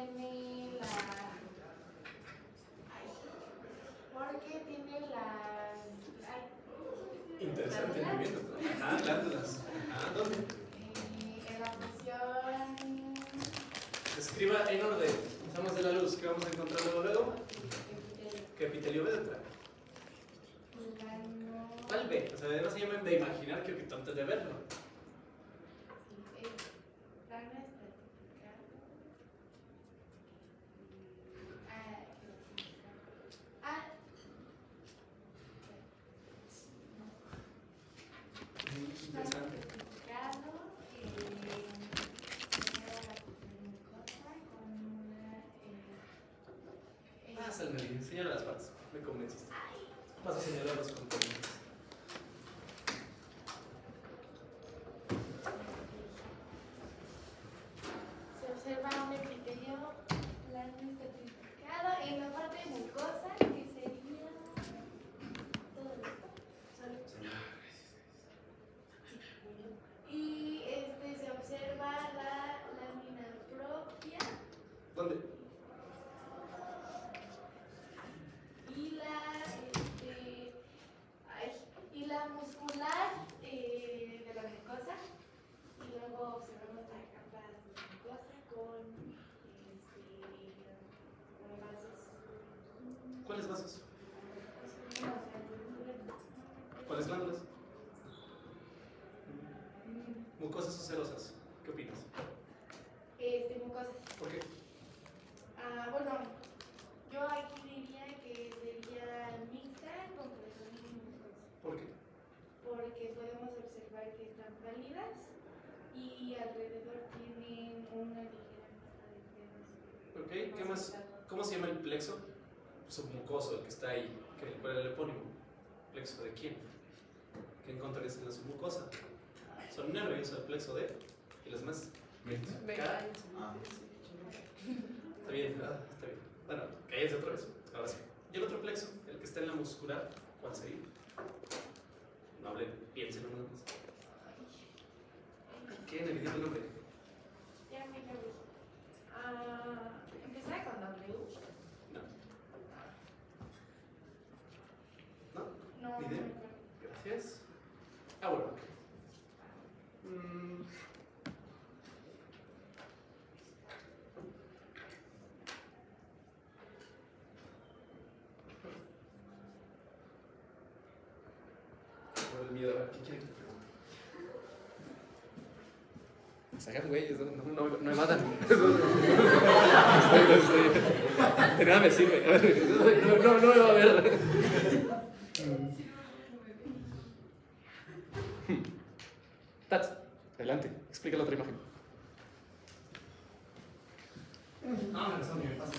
tiene porque tiene las... Interesante entendimiento. Ah, glándulas. Ah, ¿dónde? En la posición... Escriba en orden. Empezamos de la luz. ¿Qué vamos a encontrar luego? ¿Qué epitelio B detrás? ¿Cuál B? O sea, además se llaman de imaginar, creo que tonto de verlo. Interesante. Pásale, Nelly, señala las partes. Me convenciste. Vas a señalar los componentes. Se observa un epitelio plano estratificado en la parte mucosa, que sería todo esto. Y se observa la lámina propia. ¿Dónde? Y la muscular de la mucosa. Y luego observamos la capa de mucosa con vasos. ¿Cuáles vasos? ¿Cuáles glándulas? Mucosas o serosas. ¿Qué opinas? Mucosas. ¿Por qué? Bueno, yo aquí diría que sería mixta con corazón y mucosa. ¿Por qué? Porque podemos observar que están pálidas y alrededor tienen una ligera masa de pelos. Ok, ¿qué más? ¿Cómo se llama el plexo? Submucoso, el que está ahí. ¿Cuál es el epónimo? ¿Plexo de quién? ¿Qué encontrarías en la submucosa? Son nervios, el plexo de. ¿Y los más? Está bien, está bien. Bueno, cállense otra vez. Ahora sí. ¿Y el otro plexo? El que está en la muscular, ¿cuál sería? No hablen, piensen uno más. ¿Qué? ¿Le el nombre? Ya me acabé. ¿Empieza con W? No. No, ¿Ni idea? no me acuerdo. Gracias. Bueno. Por el miedo, ¿qué quieren que te pregunte? Sacan güeyes, no me matan. De nada me sirve. No me va a ver. Tats, adelante, explica la otra imagen. Me pasa.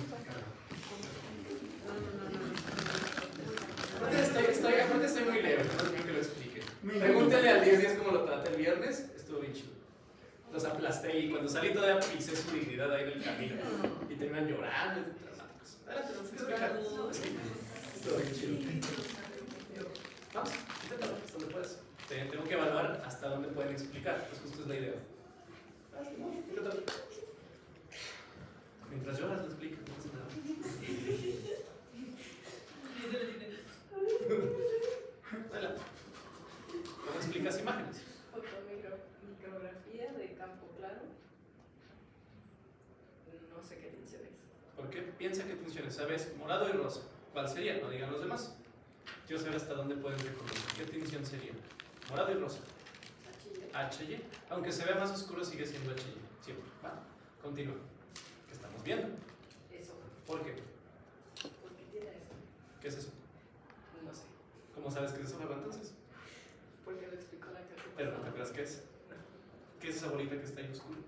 Aparte estoy muy leve, no es bien que lo explique. Pregúntale al 10 cómo lo traté el viernes, estuvo bien chido. Los aplasté y cuando salí todavía pisé su dignidad ahí en el camino. Y terminan llorando, dramáticos. Adelante, no sé explicar. Estuvo bien chido. Vamos, inténtalo, hasta donde puedas. Tengo que evaluar hasta dónde pueden explicar, pues justo es la idea. Inténtalo. Mientras lloras, lo explico, no pasa nada. Adelante. ¿Cómo explicas imágenes? Fotomicrografía de campo claro. No sé qué tinción es. ¿Por qué piensa que tinciones? ¿Sabes? Morado y rosa. ¿Cuál sería? No digan los demás. Quiero saber hasta dónde pueden reconocer. ¿Qué tinción sería? Morado y rosa. HY. Aunque se vea más oscuro, sigue siendo HY. Siempre. ¿Va? Continúa. ¿Qué estamos viendo? Eso. ¿Por qué? ¿Por qué tiene eso? ¿Qué es eso? No sé. ¿Cómo sabes que es eso, Bárbara, entonces? Porque lo explicó la clase. Pero no te acuerdas qué es. ¿Qué es esa bolita que está ahí oscura?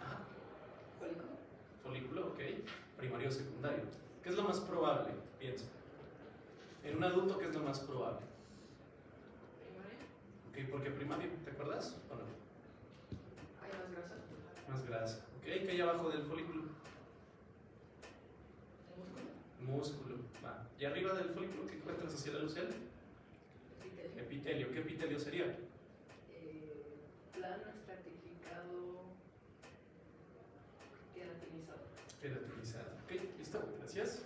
Ajá. Folículo. Folículo, ok. Primario o secundario. ¿Qué es lo más probable? Piensa. En un adulto, ¿qué es lo más probable? Primaria. Ok, ¿por qué primario? ¿Te acuerdas o no? Hay más grasa. Más grasa. Ok, ¿qué hay abajo del folículo? Músculo. Va. ¿Y arriba del folículo qué encuentras hacia la luz? Epitelio. Epitelio. ¿Qué epitelio sería? Plano estratificado. Queratinado. Queratinizado. Ok, listo, gracias.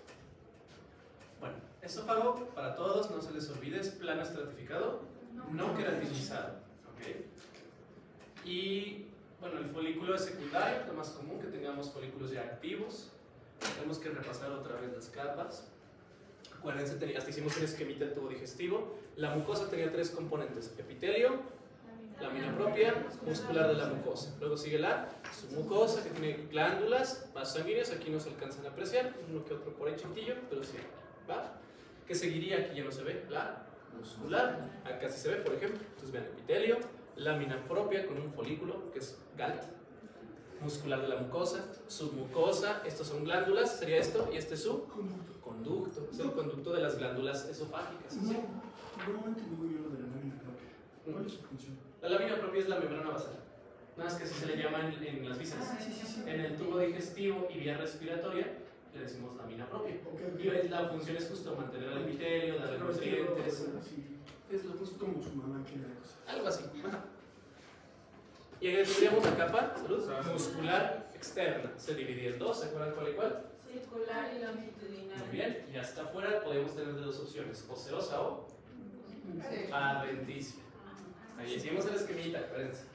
Bueno, esófago para todos, no se les olvide, es plano estratificado, no queratinizado. Ok. Y bueno, el folículo es secundario, lo más común que tengamos folículos ya activos. Tenemos que repasar otra vez las capas. Acuérdense, hasta hicimos un esquemita del tubo digestivo. La mucosa tenía tres componentes: epitelio, lámina propia, muscular de la mucosa. Luego sigue la submucosa, que tiene glándulas, vasos sanguíneos. Aquí no se alcanzan a apreciar, uno que otro por ahí chiquitillo, pero sí, ¿va? ¿Qué seguiría? Aquí ya no se ve, la muscular. Acá sí se ve, por ejemplo. Entonces vean, epitelio, lámina propia con un folículo, que es GALT, muscular de la mucosa, submucosa, estos son glándulas, sería esto, y este es su conducto, es el conducto de las glándulas esofágicas. ¿Sí? No entendí muy bien lo de la lámina propia. ¿Cuál es su función? La lámina propia es la membrana basal, nada más que así se le llama en las vísceras. En el tubo digestivo y vía respiratoria le decimos lámina propia. Y la función es justo mantener el epitelio, darle nutrientes. Es como su máquina de cosas. Algo así. Ajá. Y ahí tendríamos la capa, salud, muscular externa. Se dividía en dos, ¿se acuerdan cuál y cuál? Circular y longitudinal. Muy bien, y hasta afuera podemos tener de dos opciones: oseosa o adventicia. Ahí hicimos el esquemita, acuérdense.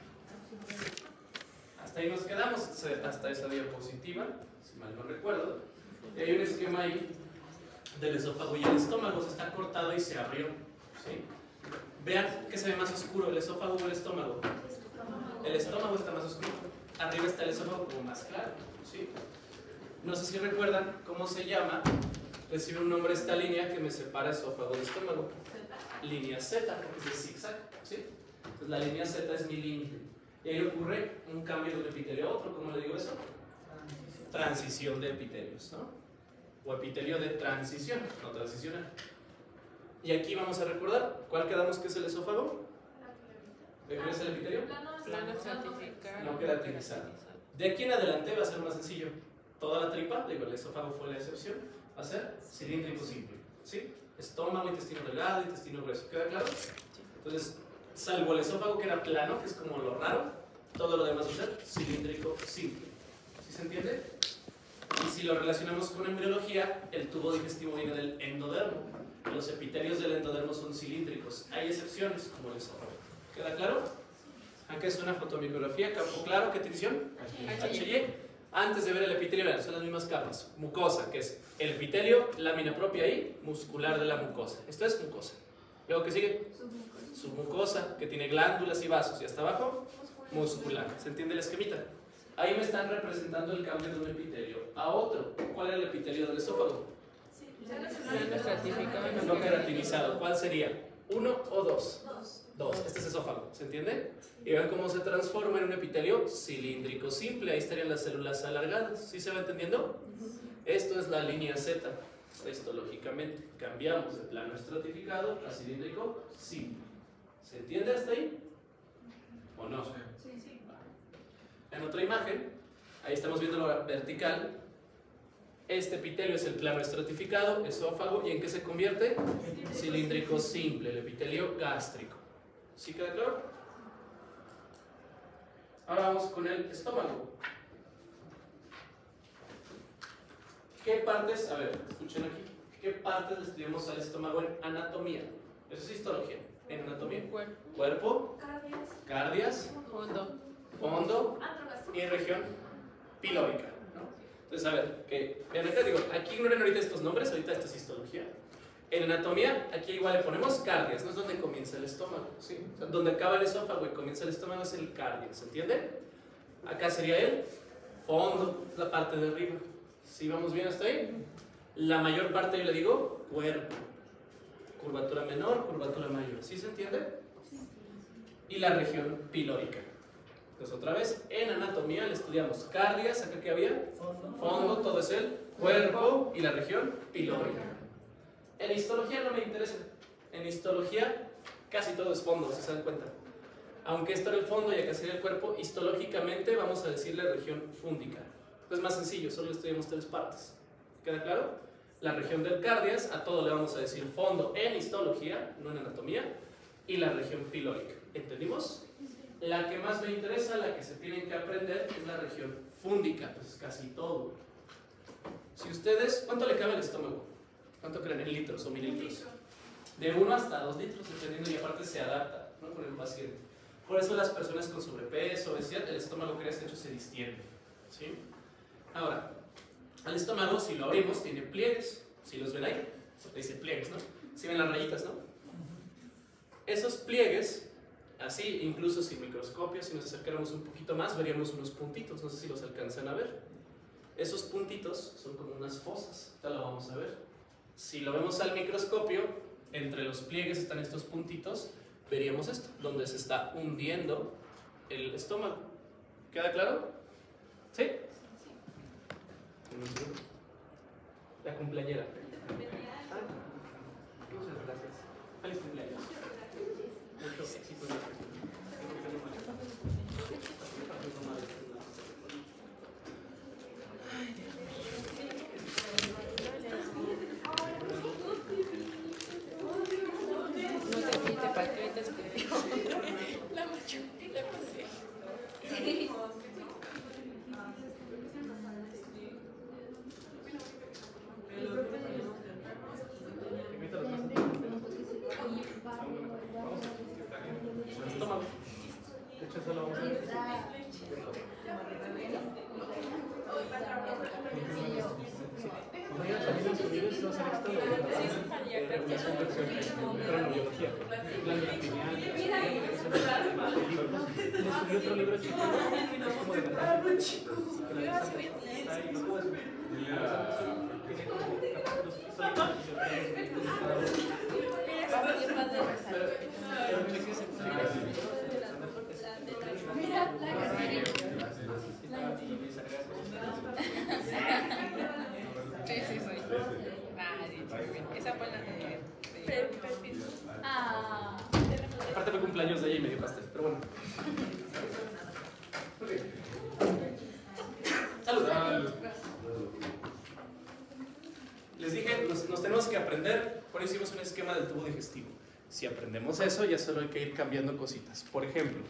Hasta ahí nos quedamos, hasta esa diapositiva, si mal no recuerdo. Y hay un esquema ahí del esófago y el estómago, se está cortado y se abrió. ¿Sí? Vean que se ve más oscuro, el esófago o el estómago. El estómago está más oscuro. Arriba está el esófago como más claro. ¿Sí? No sé si recuerdan cómo se llama. Recibe un nombre esta línea que me separa esófago de estómago. Línea Z, porque es de zigzag. ¿Sí? Entonces la línea Z es mi límite. Y ahí ocurre un cambio de un epitelio a otro. ¿Cómo le digo eso? Transición de epitelios, ¿no? O epitelio de transición, no transicional. Y aquí vamos a recordar, ¿cuál quedamos que es el esófago? ¿De qué es el epitelio? Plano estratificado. No queratinizado. De aquí en adelante va a ser más sencillo. Toda la tripa, digo, el esófago fue la excepción, va a ser cilíndrico simple. ¿Sí? Estómago, intestino delgado, intestino grueso. ¿Queda claro? Entonces, salvo el esófago que era plano, que es como lo raro, todo lo demás va a ser cilíndrico simple. ¿Sí se entiende? Y si lo relacionamos con embriología, el tubo digestivo viene del endodermo. Los epitelios del endodermo son cilíndricos. Hay excepciones, como el esófago. ¿Queda claro? Aquí es una fotomicrografía, campo claro, ¿qué tensión? HY. Antes de ver el epitelio, vean, son las mismas capas. Mucosa, que es el epitelio, lámina propia y muscular de la mucosa. Esto es mucosa. Luego, ¿qué sigue? Submucosa, que tiene glándulas y vasos. Y hasta abajo, muscular. ¿Se entiende el esquemita? Ahí me están representando el cambio de un epitelio a otro. ¿Cuál era el epitelio del esófago? Plano estratificado. No queratinizado. ¿Cuál sería? ¿1 o 2? 2. Este es esófago. ¿Se entiende? Y vean cómo se transforma en un epitelio cilíndrico simple. Ahí estarían las células alargadas. ¿Sí se va entendiendo? Esto es la línea Z. Histológicamente cambiamos de plano estratificado a cilíndrico simple. ¿Se entiende hasta ahí? ¿O no? Sí. En otra imagen, ahí estamos viendo lo vertical. Este epitelio es el plano estratificado, esófago, ¿y en qué se convierte? Cilíndrico simple, el epitelio gástrico. ¿Sí queda claro? Ahora vamos con el estómago. ¿Qué partes, a ver, escuchen aquí, qué partes le estudiamos al estómago en anatomía? Eso es histología, en anatomía. Cuerpo, cardias, fondo y región pilórica, ¿no? Entonces, a ver, que vean acá, digo, aquí ignoren ahorita estos nombres, ahorita esto es histología. En anatomía, aquí igual le ponemos cardias, no es donde comienza el estómago, ¿sí? O sea, donde acaba el esófago y comienza el estómago es el cardio, ¿se entiende? Acá sería el fondo, la parte de arriba. ¿Sí vamos bien hasta ahí? La mayor parte yo le digo cuerpo. Curvatura menor, curvatura mayor. ¿Sí se entiende? Y la región pilórica. Entonces otra vez, en anatomía le estudiamos cardias, acá que había, fondo, todo es el cuerpo y la región pilórica. En histología no me interesa. En histología casi todo es fondo, si se dan cuenta. Aunque esto era el fondo y acá sería el cuerpo, histológicamente vamos a decirle región fúndica. Es más sencillo, solo estudiamos tres partes. ¿Queda claro? La región del cardias, a todo le vamos a decir fondo en histología, no en anatomía, y la región pilórica. ¿Entendimos? La que más me interesa, la que se tienen que aprender, es la región fúndica, pues es casi todo. Si ustedes, ¿cuánto le cabe al estómago? ¿Cuánto creen en litros o mililitros? De 1 hasta 2 litros, dependiendo, y aparte se adapta, ¿no?, con el paciente. Por eso las personas con sobrepeso, obesidad, el estómago crece, de hecho se distiende, ¿sí? Ahora, al estómago, si lo abrimos, tiene pliegues. Si los ven ahí, se dice pliegues, ¿no? Si ven las rayitas, ¿no? Esos pliegues, así, incluso sin microscopio, si nos acercáramos un poquito más, veríamos unos puntitos, no sé si los alcanzan a ver. Esos puntitos son como unas fosas, ya lo vamos a ver. Si lo vemos al microscopio, entre los pliegues están estos puntitos, veríamos esto, donde se está hundiendo el estómago. ¿Queda claro? ¿Sí? La cumpleañera. Muchas gracias. Feliz cumpleaños. Mucho éxito. No sé si te faltó y te escribió. La macho, la pasé. Estómago. De hecho, eso lo vamos a ver. Mañana también en su video se va a hacer esto de regulación de cronobiología, glándula pineal, y otro libro es como de verdad. Está ahí, lo puedes ver. Tiene como Sí, sí, soy. Esa fue la de. Aparte fue cumpleaños de ella y me dio pastel, pero bueno. Salud. Les dije, nos tenemos que aprender, por eso hicimos un esquema del tubo digestivo. Si aprendemos eso, ya solo hay que ir cambiando cositas. Por ejemplo,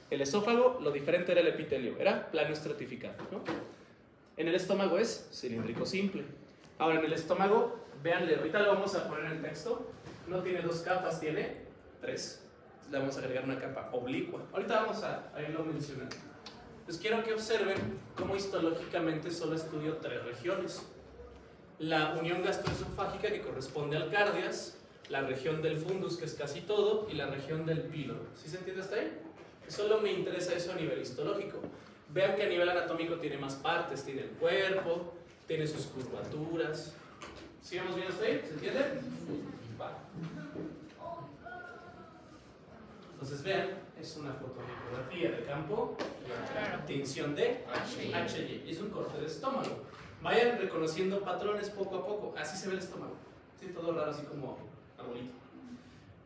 el esófago, lo diferente era el epitelio, era plano estratificado, ¿no? En el estómago es cilíndrico simple. Ahora, en el estómago, véanle, ahorita lo vamos a poner en el texto, no tiene 2 capas, tiene 3. Le vamos a agregar una capa oblicua. Ahorita vamos a irlo mencionando. Pues quiero que observen cómo histológicamente solo estudio 3 regiones. La unión gastroesofágica, que corresponde al cardias, la región del fundus, que es casi todo, y la región del píloro. ¿Sí se entiende hasta ahí? Solo me interesa eso a nivel histológico. Vean que a nivel anatómico tiene más partes, tiene el cuerpo, tiene sus curvaturas. ¿Sí vamos bien hasta ahí? ¿Se entiende? Va. Entonces vean, es una fotomicrografía de campo, tinción de HY, es un corte de estómago. Vayan reconociendo patrones poco a poco, así se ve el estómago. Sí, todo raro, así como arbolito.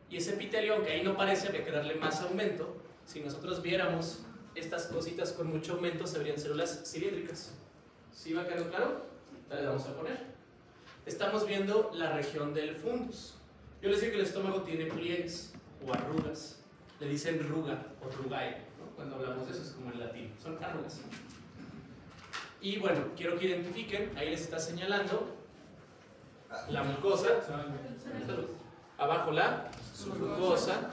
Y ese epitelio, aunque ahí no parece, habría que darle más aumento. Si nosotros viéramos estas cositas con mucho aumento, se verían células cilíndricas. ¿Sí va quedando claro? Ya le vamos a poner. Estamos viendo la región del fundus. Yo les decía que el estómago tiene pliegues o arrugas. Le dicen ruga o rugae, ¿no? Cuando hablamos de eso es como en latín. Son arrugas. Y bueno, quiero que identifiquen, ahí les está señalando la mucosa. Abajo la submucosa,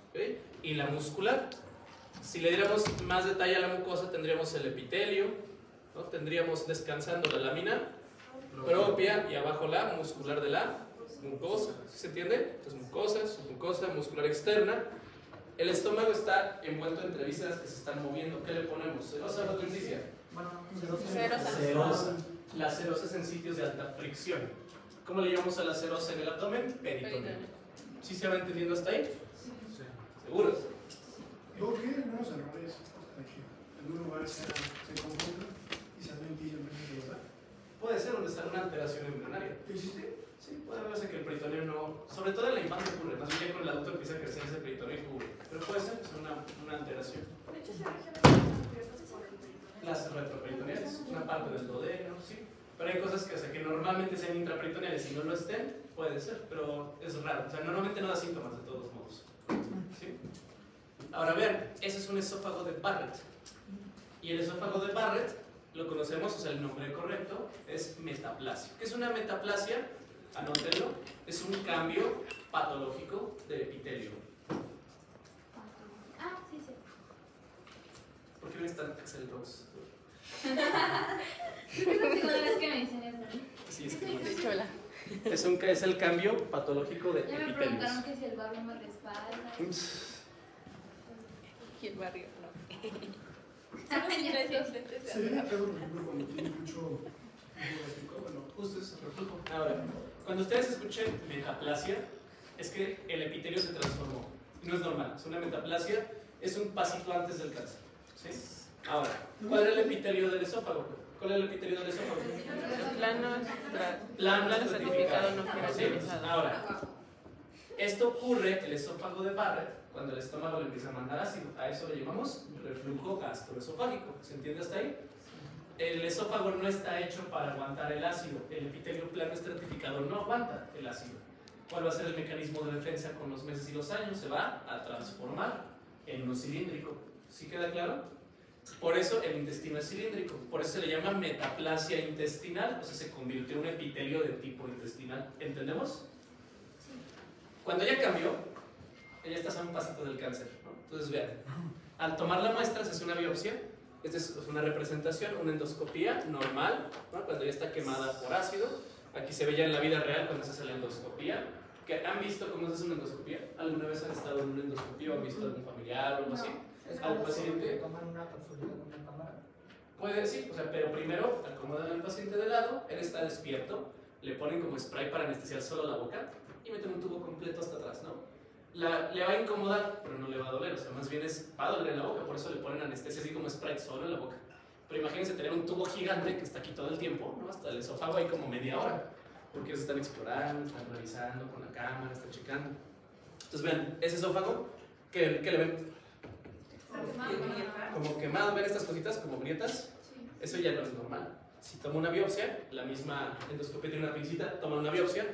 ¿okay? Y la muscular. Si le diéramos más detalle a la mucosa, tendríamos el epitelio, ¿no? Tendríamos descansando la lámina propia y abajo la muscular de la mucosa. ¿Sí se entiende? Entonces mucosa, submucosa, muscular externa. El estómago está envuelto entre vísceras que se están moviendo. ¿Qué le ponemos? ¿Serosa o adventicia? Serosa. La serosa es en sitios de alta fricción. ¿Cómo le llamamos a la serosa en el abdomen? Peritoneo. ¿Sí se va entendiendo hasta ahí? Sí. ¿Seguros? Luego, ¿qué algunos errores de que en algún lugar se confundan y se adventicia en vez de serosa? Puede ser donde está una alteración embrionaria. ¿Qué hiciste? Sí, puede verse que el peritoneo no, sobre todo en la infancia ocurre, más bien con el adulto empieza a crecer ese peritoneo y cubre, pero puede ser que sea una alteración. De hecho, se originan por el peritoneo. Las retroperitoneales, una parte del duodeno, sí, pero hay cosas que, o sea, que normalmente sean intraperitoneales y no lo estén, puede ser, pero es raro, o sea, normalmente no da síntomas de todos modos. ¿Sí? Ahora vean, ese es un esófago de Barrett, y el esófago de Barrett lo conocemos, o sea, el nombre correcto es metaplasia. ¿Qué es una metaplasia? Anótenlo, es un cambio patológico de epitelio. Ah, sí, sí. ¿Por qué vienes tan Axel Rose? Creo que es la segunda vez que me dicen eso. Sí, es que De hecho, hola. es el cambio patológico de Ya me epitelios. preguntaron que si el barrio me respalda. Y el barrio, no. Ah, Somos ya tres sé. docentes de Se ve ahora. feo, por ejemplo, cuando tiene mucho reflujo, bueno, Justo eso, reflujo. Ahora, cuando ustedes escuchen metaplasia, es que el epitelio se transformó. No es normal, es una metaplasia, es un pasito antes del cáncer. ¿Sí? Ahora, ¿cuál era el epitelio del esófago? ¿Cuál era el epitelio del esófago? Plano estratificado no ¿Sí? jerarquizado. Ahora, esto ocurre, el esófago de Barrett, cuando el estómago le empieza a mandar ácido. A eso le llamamos reflujo gastroesofágico. ¿Se entiende hasta ahí? El esófago no está hecho para aguantar el ácido. El epitelio plano estratificado no aguanta el ácido. ¿Cuál va a ser el mecanismo de defensa con los meses y los años? Se va a transformar en uno cilíndrico. ¿Sí queda claro? Por eso el intestino es cilíndrico. Por eso se le llama metaplasia intestinal. O sea, se convirtió en un epitelio de tipo intestinal. ¿Entendemos? Cuando ella cambió, ella está a un pasito del cáncer, ¿no? Entonces vean, al tomar la muestra se hace una biopsia. Esta es una representación, una endoscopía normal, ¿no? Cuando ya está quemada por ácido. Aquí se ve ya en la vida real cuando se hace la endoscopía. ¿Que ¿Han visto cómo se hace una endoscopía? ¿Alguna vez han estado en una endoscopía o han visto a algún familiar o algo así? Es Al como si paciente. toman una consulta con una cámara. Puede, sí, o sea, pero primero acomodan al paciente de lado, él está despierto, le ponen como spray para anestesiar solo la boca y meten un tubo completo hasta atrás, ¿no? Le va a incomodar, pero no le va a doler, o sea, más bien va a doler en la boca, por eso le ponen anestesia así como spray solo en la boca. Pero imagínense tener un tubo gigante que está aquí todo el tiempo, ¿no? Hasta el esófago hay como media hora, porque ellos están explorando, están revisando con la cámara, están checando. Entonces vean, ese esófago, ¿qué le ven? Como quemado, ven estas cositas como grietas, eso ya no es normal. Si toma una biopsia, la misma endoscopia tiene una pincita, toman una biopsia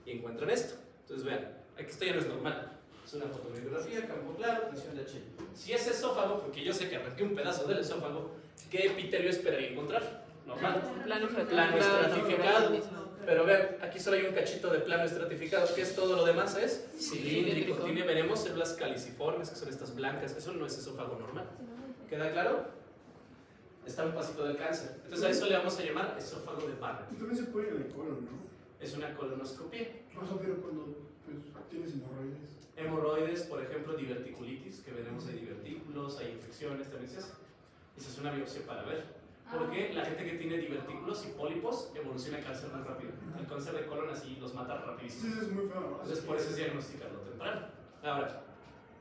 y encuentran esto. Entonces vean, aquí esto ya no es normal. Es una fotobiografía, campo claro, tensión de H. Si es esófago, porque yo sé que arranqué un pedazo del esófago, ¿qué epitelio esperaría encontrar? Normal. Plano estratificado. Pero vean, aquí solo hay un cachito de plano estratificado, que es todo lo demás es cilíndrico. Tiene, veremos, células caliciformes, que son estas blancas. Eso no es esófago normal. ¿Queda claro? Está un pasito del cáncer. Entonces a eso le vamos a llamar esófago de Barrett. Y también se pone en el colon, ¿no? Es una colonoscopia. O sea, pero cuando pues, tienes hemorroides. Hemorroides, por ejemplo, diverticulitis, que veremos hay divertículos, hay infecciones, también se hace. Esa es una biopsia para ver. Porque la gente que tiene divertículos y pólipos evoluciona a cáncer más rápido. El cáncer de colon así los mata Sí, rapidísimo. eso es muy feo, ¿no? Entonces por eso es diagnosticarlo temprano. Ahora,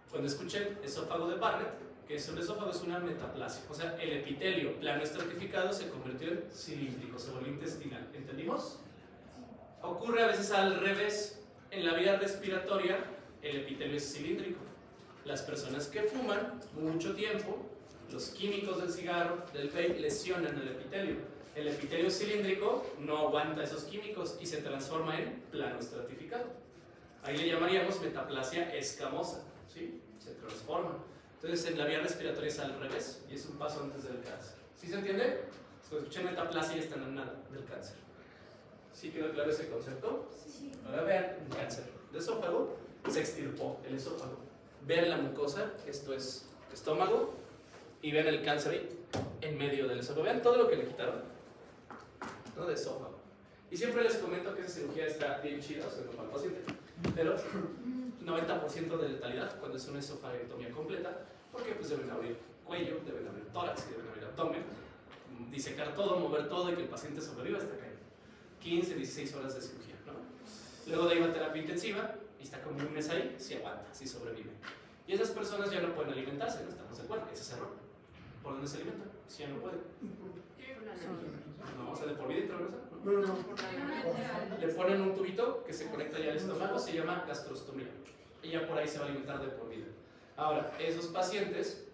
cuando escuchen esófago de Barrett, que es un esófago es una metaplasia. O sea, el epitelio plano estratificado se convirtió en cilíndrico, se volvió intestinal. ¿Entendimos? Ocurre a veces al revés. En la vía respiratoria, el epitelio es cilíndrico. Las personas que fuman mucho tiempo, los químicos del cigarro, del vape, lesionan el epitelio. El epitelio cilíndrico no aguanta esos químicos y se transforma en plano estratificado. Ahí le llamaríamos metaplasia escamosa, ¿sí? Se transforma. Entonces en la vía respiratoria es al revés y es un paso antes del cáncer. ¿Sí se entiende? Cuando escuchan metaplasia ya están en nada del cáncer. ¿Sí quedó claro ese concepto? Sí. Ahora vean un cáncer de esófago, se extirpó el esófago. Vean la mucosa, esto es estómago, y vean el cáncer ahí, en medio del esófago. Vean todo lo que le quitaron, ¿no? De esófago. Y siempre les comento que esa cirugía está bien chida, o sea, no para el paciente, pero 90% de letalidad cuando es una esofagotomía completa, porque pues deben abrir cuello, deben abrir tórax, deben abrir abdomen, disecar todo, mover todo y que el paciente sobreviva hasta que 15, 16 horas de cirugía, ¿no? Luego de ahí va a terapia intensiva y está como un mes ahí, si aguanta, si sobrevive. Y esas personas ya no pueden alimentarse, no estamos de acuerdo, ese es error. ¿Por dónde se alimentan? Si ya no pueden. No, o sea, de por vida intravenosa, ¿no? No. Le ponen un tubito que se conecta ya al estómago, se llama gastrostomía. Y ya por ahí se va a alimentar de por vida. Ahora, esos pacientes,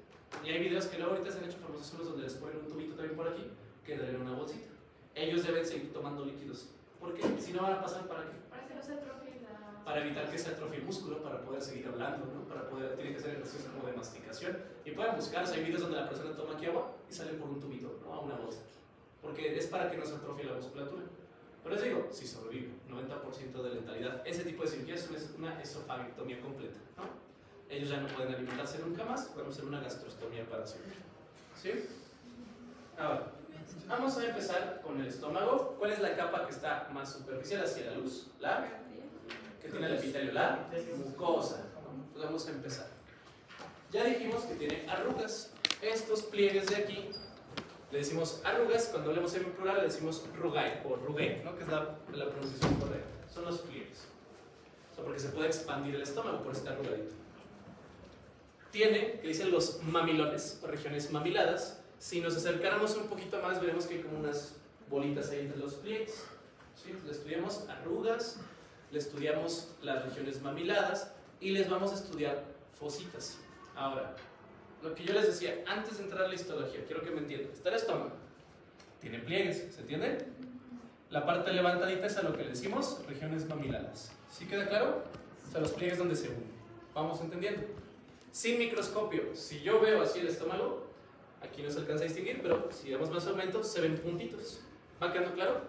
y hay videos que luego ahorita se han hecho famosos unos donde les ponen un tubito también por aquí, que drena una bolsita. Ellos deben seguir tomando líquidos. Porque si no van a pasar para qué? Para que no se atrofie la... Para evitar que se atrofie el músculo, para poder seguir hablando, ¿no? Para poder, tienen que hacer ejercicios como de masticación. Y pueden buscar, o sea, hay videos donde la persona toma aquí agua y sale por un tubito, ¿no? A una bolsa. porque es para que no se atrofie la musculatura. Por eso digo, si sobrevive, 90% de letalidad. Ese tipo de cirugía es una esofagectomía completa, ¿no? Ellos ya no pueden alimentarse nunca más, podemos hacer una gastrostomía para siempre. ¿Sí? Ahora, vamos a empezar con el estómago. ¿Cuál es la capa que está más superficial hacia la luz? La que tiene el epitelio, la mucosa. Entonces vamos a empezar. Ya dijimos que tiene arrugas. Estos pliegues de aquí le decimos arrugas. Cuando hablemos en plural le decimos rugae o rugae, ¿no? Que es la pronunciación correcta. Son los pliegues. O sea, porque se puede expandir el estómago por este arrugadito. Tiene, que dicen los mamilones o regiones mamiladas. Si nos acercáramos un poquito más, veremos que hay como unas bolitas ahí entre los pliegues. ¿Sí? Le estudiamos arrugas, le estudiamos las regiones mamiladas y les vamos a estudiar fositas. Ahora, lo que yo les decía antes de entrar a la histología, quiero que me entiendan. Está el estómago, tiene pliegues, ¿se entiende? La parte levantadita es a lo que le decimos regiones mamiladas. ¿Sí queda claro? O sea, los pliegues donde se unen. ¿Vamos entendiendo? Sin microscopio, si yo veo así el estómago, aquí no se alcanza a distinguir, pero si damos más aumento, se ven puntitos. ¿Va quedando claro?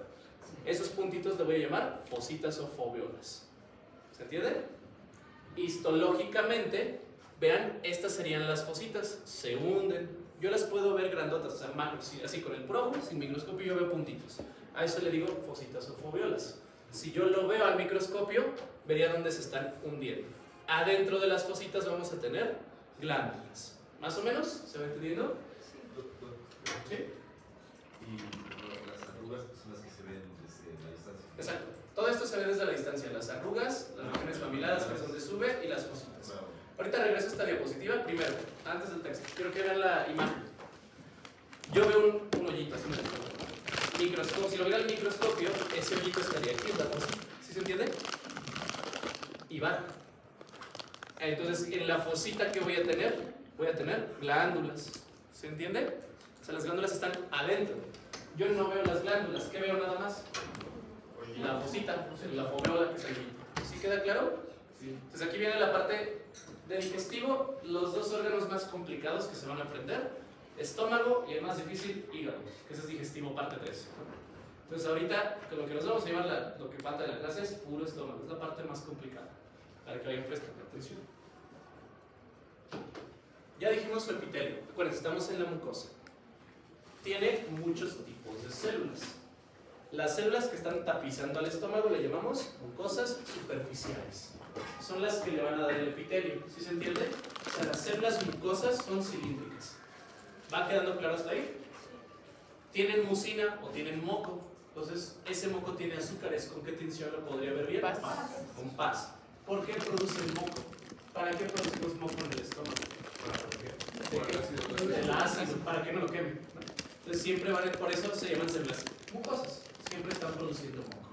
Esos puntitos le voy a llamar fositas o foveolas. ¿Se entiende? Histológicamente, vean, estas serían las fositas. Se hunden. Yo las puedo ver grandotas, o sea, macros, así con el projo, sin microscopio yo veo puntitos. A eso le digo fositas o foveolas. Si yo lo veo al microscopio, vería dónde se están hundiendo. Adentro de las fositas vamos a tener glándulas. ¿Más o menos? ¿Se va entendiendo? ¿Sí? Y las arrugas son las que se ven desde la distancia. Exacto. Todo esto se ve desde la distancia. Las arrugas, las regiones mamiladas, que es donde sube, y las fositas. Ahorita regreso a esta diapositiva. Primero, antes del texto, quiero que vean la imagen. Yo veo un hoyito así en el microscopio. Si lo viera al microscopio, ese hoyito estaría aquí en la fosita. ¿Sí se entiende? Y va. Entonces, en la fosita que voy a tener glándulas. ¿Se entiende? O sea, las glándulas están adentro. Yo no veo las glándulas. ¿Qué veo nada más? La fosita, la foveola, que es el hoyito. ¿Sí queda claro? Sí. Entonces, aquí viene la parte del digestivo, los dos órganos más complicados que se van a aprender: estómago y el más difícil, hígado, que ese es digestivo parte 3. Entonces ahorita con lo que nos vamos a llevar, lo que falta de la clase es puro estómago, es la parte más complicada, para que vayan prestando atención. Ya dijimos su epitelio, acuérdense, estamos en la mucosa. Tiene muchos tipos de células. Las células que están tapizando al estómago le llamamos mucosas superficiales. Son las que le van a dar el epitelio, ¿sí se entiende? O sea, las células mucosas son cilíndricas. ¿Va quedando claro hasta ahí? Tienen mucina o tienen moco. Entonces, ese moco tiene azúcares. ¿Con qué tensión lo podría ver bien? Paz. Con paz. ¿Por qué producen moco? ¿Para qué producimos moco en el estómago? Del ácido, para que no lo queme. Entonces, siempre van, por eso se llaman células mucosas. Siempre están produciendo moco.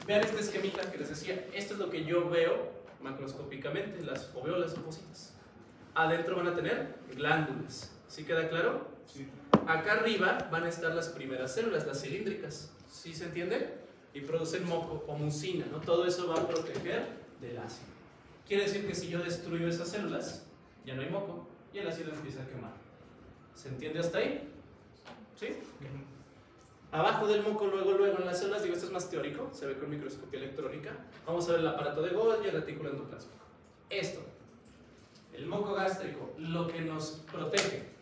Vean este esquemita que les decía. Esto es lo que yo veo macroscópicamente, las foveolas o fositas. Adentro van a tener glándulas. ¿Sí queda claro? Sí. Acá arriba van a estar las primeras células, las cilíndricas. ¿Sí se entiende? Y producen moco o mucina, ¿no? Todo eso va a proteger del ácido. Quiere decir que si yo destruyo esas células, ya no hay moco y el ácido empieza a quemar. ¿Se entiende hasta ahí? ¿Sí? Abajo del moco, luego en las células, digo, esto es más teórico, se ve con microscopía electrónica. Vamos a ver el aparato de Golgi y el retículo endoplásmico. Esto, el moco gástrico, lo que nos protege.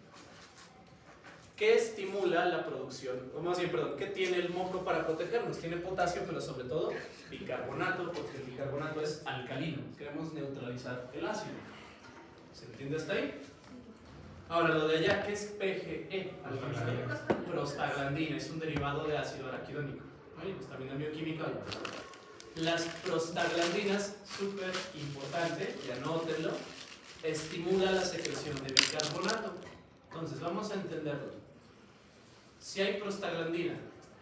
¿Qué estimula la producción? O más bien, perdón, ¿qué tiene el moco para protegernos? Tiene potasio, pero sobre todo bicarbonato, porque el bicarbonato es alcalino. Queremos neutralizar el ácido. ¿Se entiende hasta ahí? Ahora, lo de allá, ¿qué es PGE? Prostaglandina, es un derivado de ácido araquidónico. ¿Vale? Pues también es bioquímica. Las prostaglandinas, súper importante, y anótenlo, estimula la secreción de bicarbonato. Entonces, vamos a entenderlo. Si hay prostaglandina,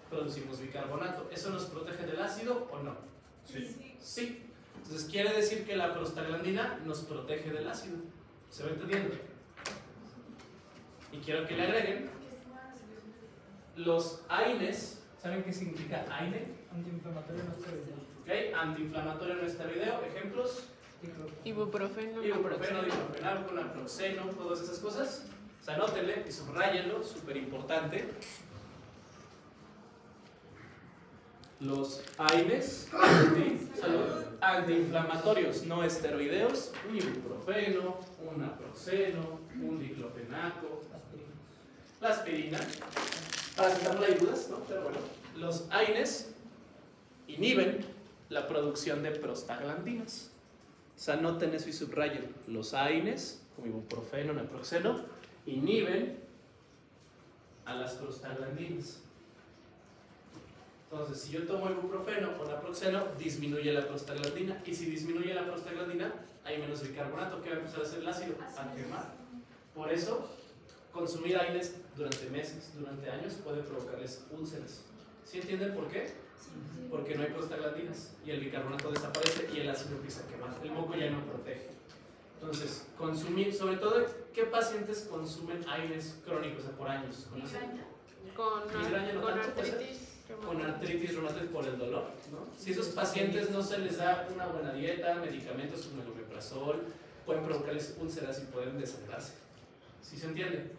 producimos bicarbonato. ¿Eso nos protege del ácido o no? Sí. Sí. Entonces, quiere decir que la prostaglandina nos protege del ácido. ¿Se va entendiendo? Y quiero que le agreguen los AINES. ¿Saben qué significa AINE? Antiinflamatorio no esteroideo. ¿Ok? Antiinflamatorio no esteroideo. ¿Ejemplos? Ibuprofeno, Ibuprofeno, diclofenac, naproxeno, todas esas cosas. O sea, anótenle y subrayenlo, súper importante. Los AINES, antiinflamatorios no esteroideos, un ibuprofeno, un naproxeno, un diclofenaco, la aspirina. Paracetamol hay dudas, ¿no? Pero bueno, los AINES inhiben la producción de prostaglandinas. O sea, noten eso y subrayen. Los AINES, como ibuprofeno, naproxeno, inhiben a las prostaglandinas. Entonces, si yo tomo ibuprofeno o naproxeno, disminuye la prostaglandina. Y si disminuye la prostaglandina, hay menos bicarbonato. ¿Qué va a empezar a hacer el ácido? A quemar. Por eso, consumir AINES durante meses, durante años, puede provocarles úlceras. ¿Sí entienden por qué? Porque no hay prostaglandinas y el bicarbonato desaparece y el ácido empieza a quemar. El moco ya no protege. Entonces, consumir, sobre todo, ¿qué pacientes consumen AINES crónicos, o sea, por años? Migraña no tanto, puede ser. Con artritis reumatoide por el dolor, ¿no? Si esos pacientes no se les da una buena dieta, medicamentos como el omeprazol, pueden provocarles úlceras y pueden desangrarse. ¿Sí se entiende?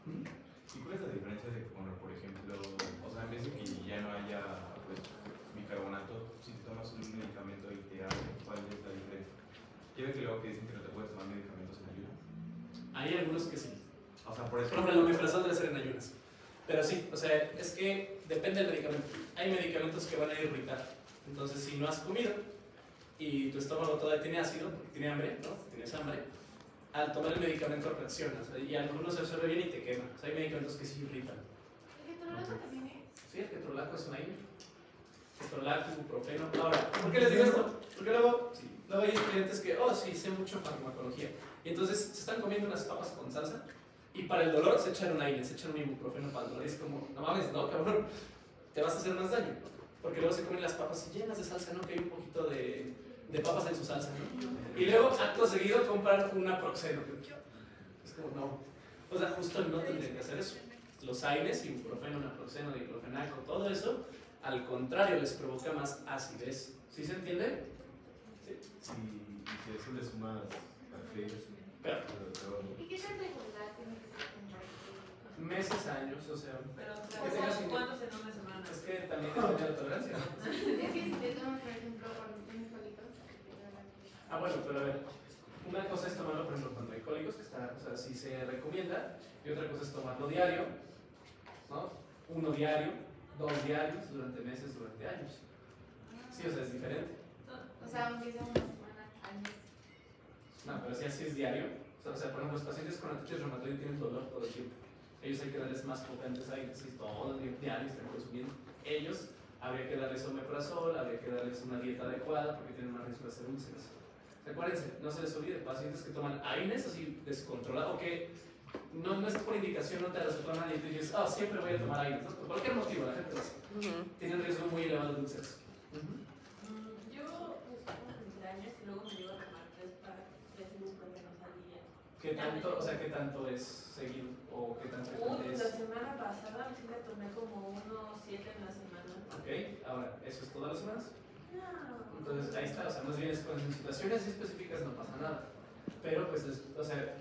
¿Y cuál es la diferencia de poner, por ejemplo, o sea, en vez de que ya no haya pues, bicarbonato, si te tomas un medicamento y te abre, ¿cuál es la diferencia? ¿Quiere que luego que dicen que no te puedes tomar medicamentos en ayuno? Hay algunos que sí. O sea, por eso. Por ejemplo, el omeprazol debe ser en ayunas. Pero sí, o sea, es que depende del medicamento. Hay medicamentos que van a irritar. Entonces, si no has comido y tu estómago todavía tiene ácido, porque tiene hambre, ¿no? Tienes hambre, al tomar el medicamento reacciona. O sea, y a lo mejor no se absorbe bien y te quema. O sea, hay medicamentos que sí irritan. ¿El ketorolaco también es? Sí, el ketorolaco es un AINE. Ketorolaco, ibuprofeno. Ahora, ¿por qué les digo esto? Porque luego hay estudiantes que, oh, sí, sé mucho farmacología. Y entonces se están comiendo unas papas con salsa. Y para el dolor se echan un AINE, se echan un ibuprofeno para el dolor. Y es como, no mames, no, cabrón, te vas a hacer más daño. Porque luego se comen las papas llenas de salsa, ¿no? Que hay un poquito de papas en su salsa, ¿no? Y luego, acto seguido, compran un naproxeno. Es como, no. O sea, justo no tendrían que hacer eso. Los AINES, ibuprofeno, naproxeno, diclofenaco, todo eso, al contrario, les provoca más acidez. ¿Sí se entiende? Sí. Sí, y si eso le sumas café, Pero, ¿Y qué tan regular tiene que ser comprar? meses, años, o sea. Pero, que tengas ¿cuántos en una semana? Es que también depende de la tolerancia, ¿no? Es que si te tomas, por ejemplo, cuando tienes cólicos, Ah, bueno, pero a ver, una cosa es tomarlo, por ejemplo, cuando hay cólicos, que está, o sea, sí se recomienda, y otra cosa es tomarlo diario, ¿no? 1 diario, 2 diarios, durante meses, durante años. Sí, o sea, es diferente. o sea, aunque sea una semana al mes. No, pero si así es diario, o sea, por ejemplo, los pacientes con artritis reumatoide tienen dolor todo el tiempo. Ellos hay que darles más potentes AINES, si todo el diario están consumiendo. Ellos habría que darles omeprazol, habría que darles una dieta adecuada porque tienen más riesgo de hacer úlceras. Acuérdense, no se les olvide, pacientes que toman AINES así descontrolado, o que no es por indicación, no te recetó nadie y tú dices, oh, siempre voy a tomar AINES, ¿no? Por cualquier motivo, la gente lo hace. Tienen riesgo muy elevado de úlceras. Yo pues tengo migrañas y luego me llevo a tomar 3 ibuprofenos al día. ¿Qué tanto, o sea, qué tanto es seguido o qué tan frecuente La es? semana pasada sí me tomé como unos 7 en la semana. Ok, ahora, ¿eso es todas las semanas? No. Entonces ahí está, o sea, más bien es con situaciones específicas no pasa nada. Pero pues, o sea,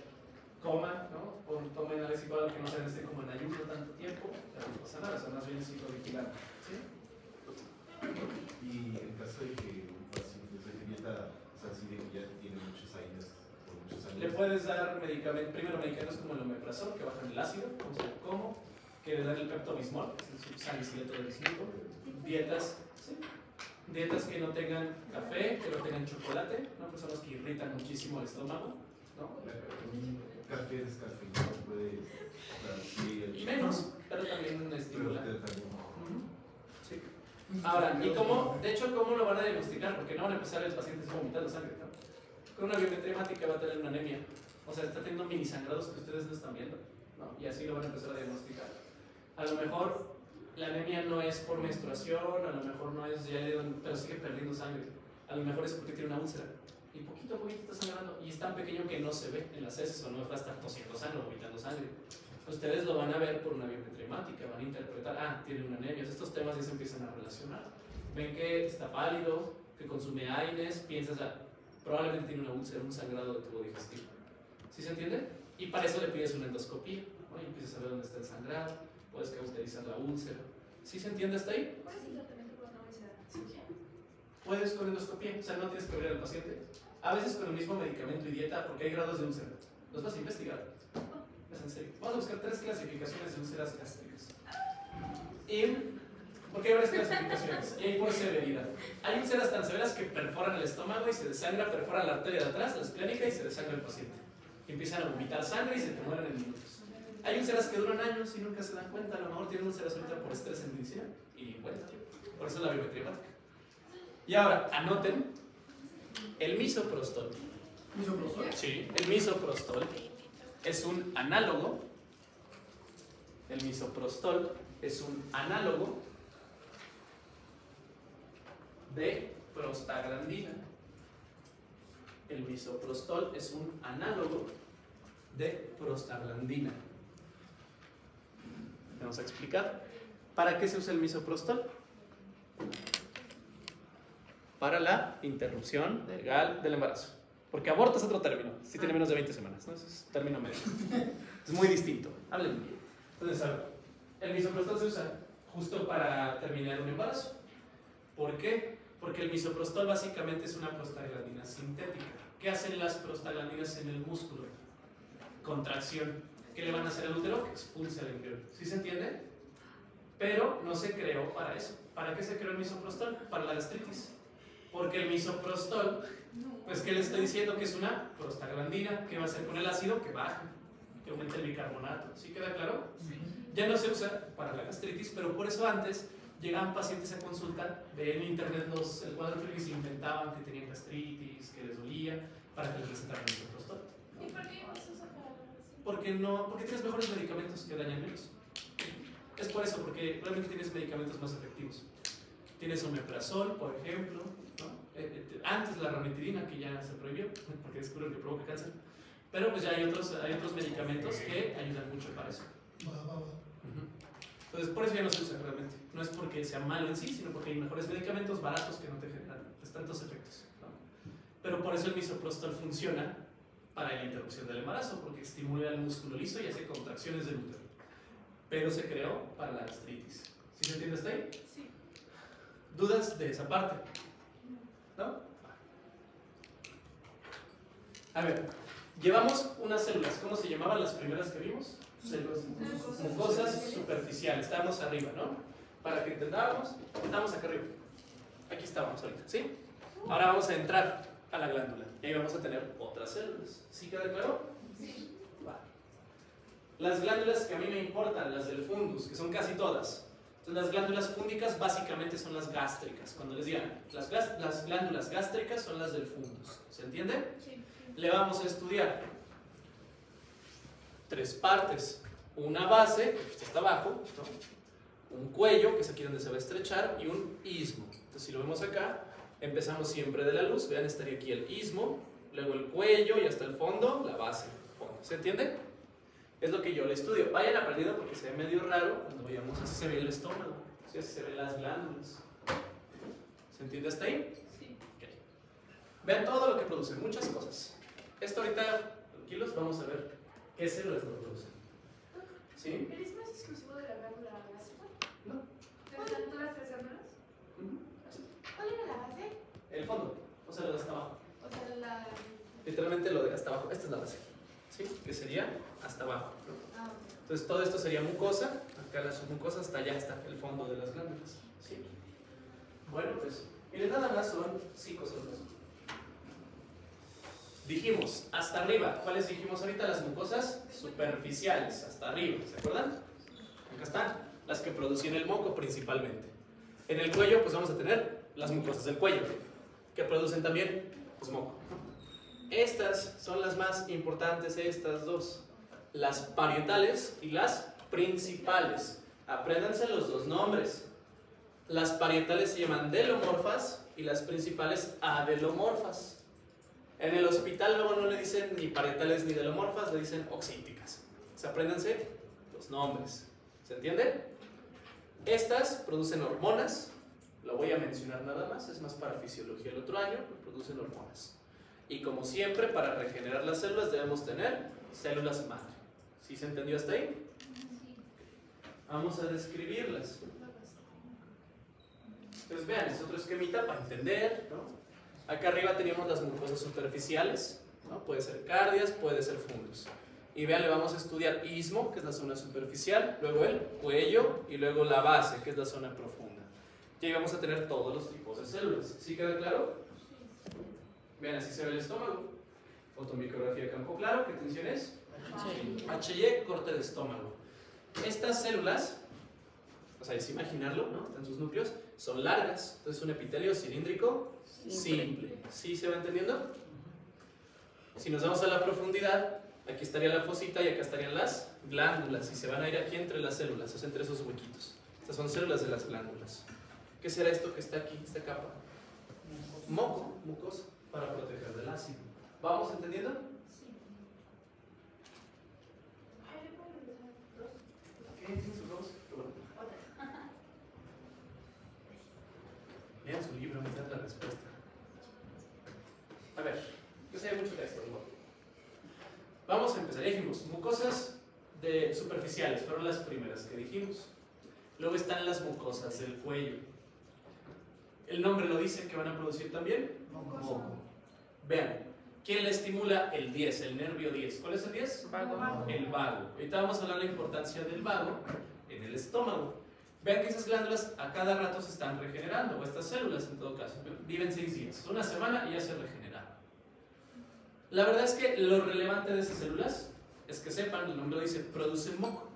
coman, ¿no? O tomen algo igual que no se esté como en ayuno tanto tiempo, pero no pasa nada, o sea, más bien es psicovigilar. ¿Sí? y en caso de que un paciente se dieta, o sea, si de que ya tiene muchos AINES por muchos años. Le puedes dar medicamentos, primero medicamentos como el omeprazol, que bajan el ácido, vamos a ver cómo. Quieres dar el pepto-bismol, que es el subsalicilato del bismuto. Dietas, ¿sí? Dietas que no tengan café, que no tengan chocolate, ¿no? Personas que irritan muchísimo el estómago, ¿no? Un café descafeinado puede dar sí, Menos, pero también estimula. pero también. Sí. Ahora, ¿y cómo? De hecho, ¿cómo lo van a diagnosticar? Porque no van a empezar el paciente vomitando sangre, ¿no? Con una biometría hemática va a tener una anemia. O sea, está teniendo mini sangrados que ustedes no están viendo, ¿no? Y así lo van a empezar a diagnosticar. A lo mejor la anemia no es por menstruación, a lo mejor no es, pero sigue perdiendo sangre. A lo mejor es porque tiene una úlcera. Y poquito a poquito está sangrando. Y es tan pequeño que no se ve en las heces o no va a estar tosiendo sangre o vomitando sangre. Ustedes lo van a ver por una biometría hemática, van a interpretar, tiene una anemia. Estos temas ya se empiezan a relacionar. Ven que está pálido, que consume AINES, piensas, probablemente tiene una úlcera, un sangrado de tubo digestivo. ¿Sí se entiende? Y para eso le pides una endoscopía, ¿no? Y empiezas a ver dónde está el sangrado, puedes cauterizar la úlcera. ¿Sí se entiende hasta ahí? ¿Cuál es el tratamiento para una úlcera? Puedes con endoscopía, o sea, no tienes que abrir al paciente. A veces con el mismo medicamento y dieta, porque hay grados de úlcera. ¿Los vas a investigar? Es en serio. Vamos a buscar 3 clasificaciones de úlceras gástricas. Porque hay varias clasificaciones y hay por severidad. Hay úlceras tan severas que perforan el estómago y se desangra, perforan la arteria de atrás, la esplénica, y se desangra el paciente. Y empiezan a vomitar sangre y se te mueren en minutos. Hay úlceras que duran años y nunca se dan cuenta. A lo mejor tienen úlceras ahorita por estrés en medicina y ni cuenta. Por eso es la biometría hepática. Y ahora, anoten el misoprostol. ¿Misoprostol? Sí, el misoprostol es un análogo. El misoprostol es un análogo de prostaglandina. El misoprostol es un análogo de prostaglandina. Vamos a explicar. ¿Para qué se usa el misoprostol? Para la interrupción legal del embarazo. Porque aborto es otro término. Sí tiene menos de 20 semanas, ¿no? Es un término médico. Es muy distinto. Hablen bien. Entonces, a ver, el misoprostol se usa justo para terminar un embarazo. ¿Por qué? Porque el misoprostol básicamente es una prostaglandina sintética. ¿Qué hacen las prostaglandinas en el músculo? Contracción. ¿Qué le van a hacer al útero? Que expulse al embrión. ¿Sí se entiende? Pero no se creó para eso. ¿Para qué se creó el misoprostol? Para la gastritis. Porque el misoprostol, pues ¿qué le estoy diciendo? Que es una prostaglandina. ¿Qué va a hacer con el ácido? Que baja, que aumente el bicarbonato. ¿Sí queda claro? Ya no se usa para la gastritis, pero por eso antes llegaban pacientes a consulta, veían en internet el cuadro clínico y se inventaban que tenían gastritis, que les dolía, para que les recetaran el misoprostol. ¿Y por qué no se usa para la Porque tienes mejores medicamentos que dañan menos. Es por eso, porque realmente tienes medicamentos más efectivos. Tienes omeprazol, por ejemplo, ¿no? Antes la ranitidina, que ya se prohibió, porque descubrieron que provoca cáncer. Pero pues ya hay otros medicamentos que ayudan mucho para eso. Entonces, por eso ya no se usa realmente. No es porque sea malo en sí, sino porque hay mejores medicamentos baratos que no te generan pues, tantos efectos, ¿no? Pero por eso el misoprostol funciona para la interrupción del embarazo, porque estimula el músculo liso y hace contracciones del útero. Pero se creó para la gastritis. ¿Sí se entiende hasta ahí? Sí. ¿Dudas de esa parte? ¿No? A ver, llevamos unas células. ¿Cómo se llamaban las primeras que vimos? Células mucosas superficiales. Estábamos arriba, ¿no? Para que entendamos, estamos acá arriba. Aquí estábamos ahorita, ¿sí? Ahora vamos a entrar a la glándula y ahí vamos a tener otras células. ¿Sí queda claro? Sí. Vale. Las glándulas que a mí me importan, las del fundus, que son casi todas. Entonces, las glándulas fúngicas básicamente son las gástricas. Cuando les digan, las glándulas gástricas son las del fundus. ¿Se entiende? Sí. Le vamos a estudiar 3 partes. Una base, que está abajo, ¿no? Un cuello, que es aquí donde se va a estrechar, y un istmo. Entonces, si lo vemos acá, empezamos siempre de la luz. Vean, estaría aquí el istmo, luego el cuello y hasta el fondo, la base. ¿Se entiende? Es lo que yo le estudio. Vayan aprendiendo porque se ve medio raro cuando veamos así se ve el estómago, así se ven las glándulas. ¿Se entiende hasta ahí? Sí. Okay. Vean todo lo que produce, muchas cosas. Esto ahorita, tranquilos, vamos a ver qué células lo producen. ¿Sí? ¿El istmo es exclusivo de la glándula gástrica? No. ¿Están todas las 3 glándulas? ¿Cuál era la base? El fondo, o sea, lo de hasta abajo. O sea, la... Literalmente lo de hasta abajo. Esta es la base. ¿Sí? Que sería hasta abajo. Ah, ok. Entonces todo esto sería mucosa. Acá la submucosa, hasta allá está el fondo de las glándulas. ¿Sí? Bueno, pues, miren, nada más son 5 células. Dijimos, hasta arriba. ¿Cuáles dijimos ahorita? Las mucosas superficiales, hasta arriba. ¿Se acuerdan? Acá están, las que producen el moco principalmente. En el cuello, pues vamos a tener las mucosas del cuello, que producen también pues, moco. Estas son las más importantes, estas dos. Las parietales y las principales. Apréndanse los 2 nombres. Las parietales se llaman delomorfas y las principales adelomorfas. En el hospital luego no le dicen ni parietales ni delomorfas, le dicen oxínticas. Apréndanse los nombres. ¿Se entiende? Estas producen hormonas. Lo voy a mencionar nada más, es más para fisiología el otro año, producen hormonas. Y como siempre, para regenerar las células debemos tener células madre. ¿Sí se entendió hasta ahí? Sí. Vamos a describirlas. Entonces vean, es otro esquemita para entender, ¿no? Acá arriba teníamos las mucosas superficiales, ¿no? Puede ser cardias, puede ser fundus. Y vean, le vamos a estudiar istmo, que es la zona superficial, luego el cuello y luego la base, que es la zona profunda. Y ahí vamos a tener todos los tipos de células. ¿Sí queda claro? Vean, así se ve el estómago. Fotomicrografía de campo claro, ¿qué tensión es? HY, corte de estómago. Estas células, o sea, es imaginarlo, ¿no? Están sus núcleos, son largas. Entonces un epitelio cilíndrico simple. ¿Sí se va entendiendo? Si nos vamos a la profundidad, aquí estaría la fosita y acá estarían las glándulas y se van a ir aquí entre las células, o sea, entre esos huequitos. Estas son células de las glándulas. ¿Qué será esto que está aquí, esta capa? Moco, mucosa, para proteger del ácido. ¿Vamos entendiendo? Sí. Ay, ¿le puedo regresar? ¿Qué? ¿Tiene su voz? Qué bueno. Lean su libro, me dan la respuesta. A ver, yo sé mucho texto, ¿no? Vamos a empezar. Ya dijimos, mucosas superficiales fueron las primeras que dijimos. Luego están las mucosas del cuello. El nombre lo dice, que van a producir también moco. Vean, ¿quién le estimula? El 10, el nervio 10. ¿Cuál es el 10? Vago. El vago. Ahorita vamos a hablar de la importancia del vago en el estómago. Vean que esas glándulas a cada rato se están regenerando, o estas células en todo caso. Viven 6 días, una semana y ya se regeneraron. La verdad es que lo relevante de esas células es que sepan, el nombre dice, producen moco.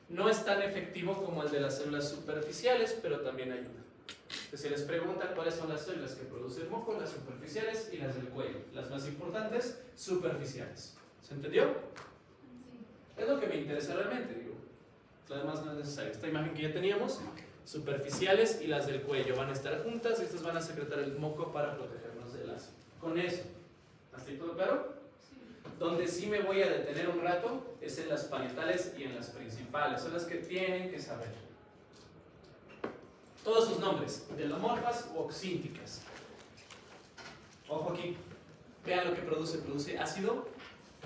No es tan efectivo como el de las células superficiales, pero también ayuda. Entonces se les pregunta cuáles son las células que producen moco, las superficiales y las del cuello. Las más importantes, superficiales. ¿Se entendió? Sí. Es lo que me interesa realmente, digo. Lo demás no es necesario. Esta imagen que ya teníamos, superficiales y las del cuello van a estar juntas y estas van a secretar el moco para protegernos del ácido. Con eso, ¿hasta ahí todo claro? Sí. Donde sí me voy a detener un rato es en las parietales y en las principales. Son las que tienen que saber. Todos sus nombres, delomorfas u oxínticas. Ojo aquí. Vean lo que produce. Produce ácido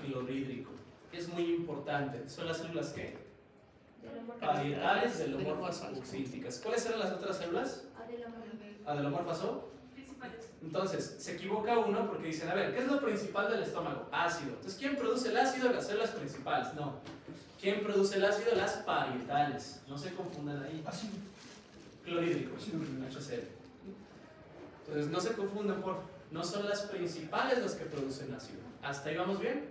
clorhídrico. Es muy importante. Son las células que parietales, delomorfas u oxínticas. ¿Cuáles eran las otras células? Adelomorfas o Principales. entonces, se equivoca uno porque dicen, a ver, ¿qué es lo principal del estómago? Ácido. Entonces, ¿quién produce el ácido? Las células principales. No. ¿Quién produce el ácido? Las parietales. No se confundan ahí. Ácido. Clorhídrico. HCl. Entonces, no se confundan, por no son las principales las que producen ácido. ¿Hasta ahí vamos bien?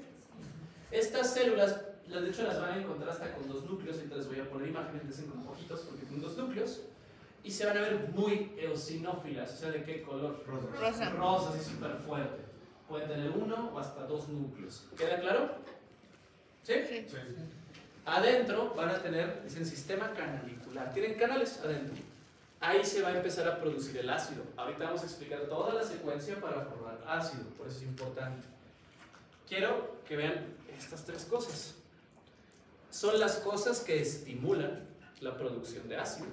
Estas células, de hecho, las van a encontrar hasta con 2 núcleos. Ahorita les voy a poner imágenes, dicen con ojitos porque tienen 2 núcleos. Y se van a ver muy eosinófilas, o sea, ¿de qué color? Rosa. Rosas y súper fuerte. Pueden tener 1 o hasta 2 núcleos. ¿Queda claro? ¿Sí? Sí. Adentro van a tener, dicen, sistema canalicular. Tienen canales adentro. Ahí se va a empezar a producir el ácido. Ahorita vamos a explicar toda la secuencia para formar ácido, por eso es importante. Quiero que vean estas 3 cosas. Son las cosas que estimulan la producción de ácido.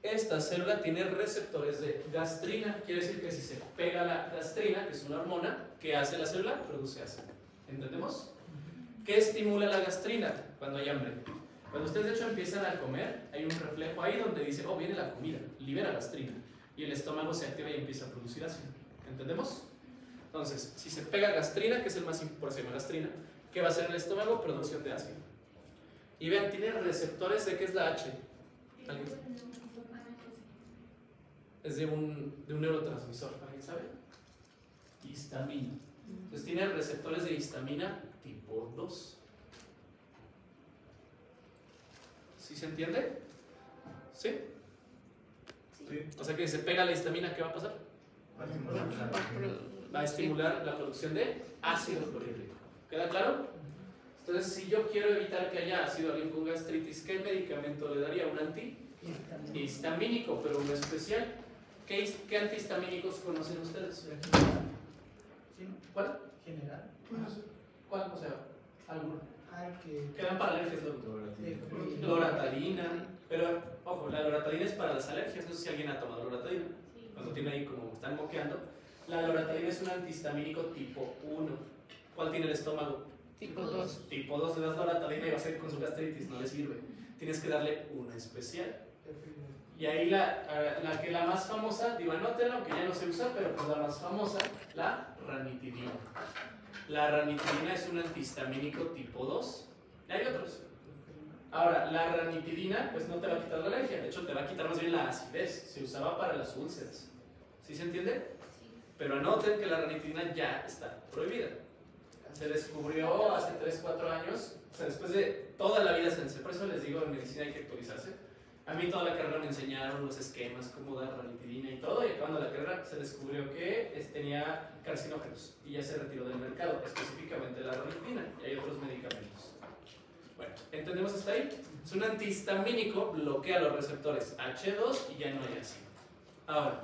Esta célula tiene receptores de gastrina, quiere decir que si se pega la gastrina, que es una hormona, ¿qué hace la célula? Produce ácido. ¿Entendemos? ¿Qué estimula la gastrina cuando hay hambre? Cuando ustedes de hecho empiezan a comer, hay un reflejo ahí donde dice, oh, viene la comida, libera gastrina. Y el estómago se activa y empieza a producir ácido. ¿Entendemos? Entonces, si se pega gastrina, que es el más importante, por eso se llama gastrina, ¿qué va a hacer el estómago? Producción de ácido. Y vean, tiene receptores de, ¿qué es la H? ¿Alguien? Es de un neurotransmisor, ¿alguien sabe? Histamina. Entonces tiene receptores de histamina tipo 2. ¿Sí se entiende? ¿Sí? Sí. O sea que si se pega la histamina, ¿qué va a pasar? Va a estimular la producción de ácido clorhídrico. ¿Queda claro? Entonces, si yo quiero evitar que haya ácido, alguien con gastritis, ¿qué medicamento le daría? Un antihistamínico, pero un especial. ¿Qué antihistamínicos conocen ustedes? ¿Cuál? General. ¿Cuál? O sea, alguno. Ay, que. Quedan para alergias, loratadina. Pero, ojo, la loratadina es para las alergias. No sé si alguien ha tomado loratadina. Cuando tiene ahí como están moqueando. La loratadina es un antihistamínico tipo 1. ¿Cuál tiene el estómago? Tipo 2. Tipo 2, le das loratadina y va a ser con su gastritis, no le sirve. Tienes que darle una especial. Y ahí la más famosa, digo, anótenla, aunque ya no se usa, pero pues la más famosa, la ranitidina. La ranitidina es un antihistamínico tipo 2. Y hay otros. Ahora, la ranitidina, pues no te va a quitar la alergia, de hecho te va a quitar más bien la acidez. Se usaba para las úlceras. ¿Sí se entiende? Pero anoten que la ranitidina ya está prohibida. Se descubrió hace 3-4 años, o sea, después de toda la vida se por eso les digo, en medicina hay que actualizarse. A mí toda la carrera me enseñaron los esquemas, cómo dar ranitidina y todo, y acabando la carrera se descubrió que tenía carcinógenos y ya se retiró del mercado, específicamente la ranitidina, y hay otros medicamentos. Bueno, ¿entendemos hasta ahí? Es un antihistamínico, bloquea los receptores H2 y ya no hay ácido. Ahora,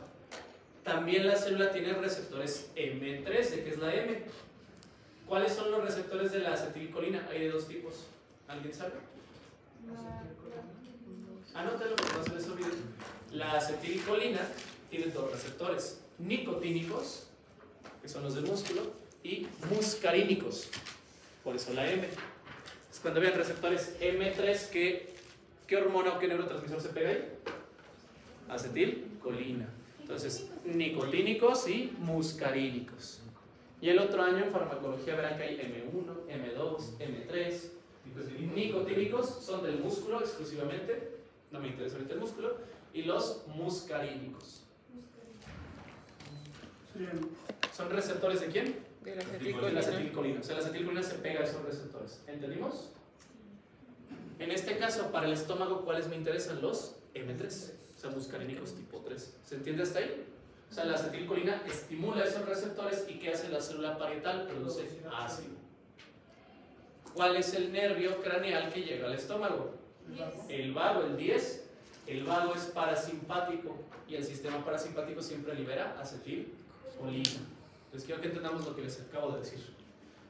también la célula tiene receptores M3, ¿de qué es la M? ¿Cuáles son los receptores de la acetilcolina? Hay de dos tipos. ¿Alguien sabe? Anótalo, que no se les olvide. La acetilcolina tiene dos receptores: nicotínicos, que son los del músculo, y muscarínicos, por eso la M. Entonces, cuando vean receptores M3, ¿qué hormona o qué neurotransmisor se pega ahí? Acetilcolina. Entonces, nicotínicos y muscarínicos. Y el otro año en farmacología verán que hay M1, M2, M3. Nicotínicos son del músculo exclusivamente, no me interesa ahorita el músculo, y los muscarínicos. ¿Son receptores de quién? De la De la acetilcolina. O sea, la acetilcolina se pega a esos receptores. ¿Entendimos? En este caso, para el estómago, ¿cuáles me interesan? Los M3, o sea, muscarínicos tipo 3. ¿Se entiende hasta ahí? O sea, la acetilcolina estimula esos receptores y ¿qué hace la célula parietal? Produce ácido. ¿Cuál es el nervio craneal que llega al estómago? El vago, el 10. El vago es parasimpático y el sistema parasimpático siempre libera acetilcolina. Entonces quiero que entendamos lo que les acabo de decir.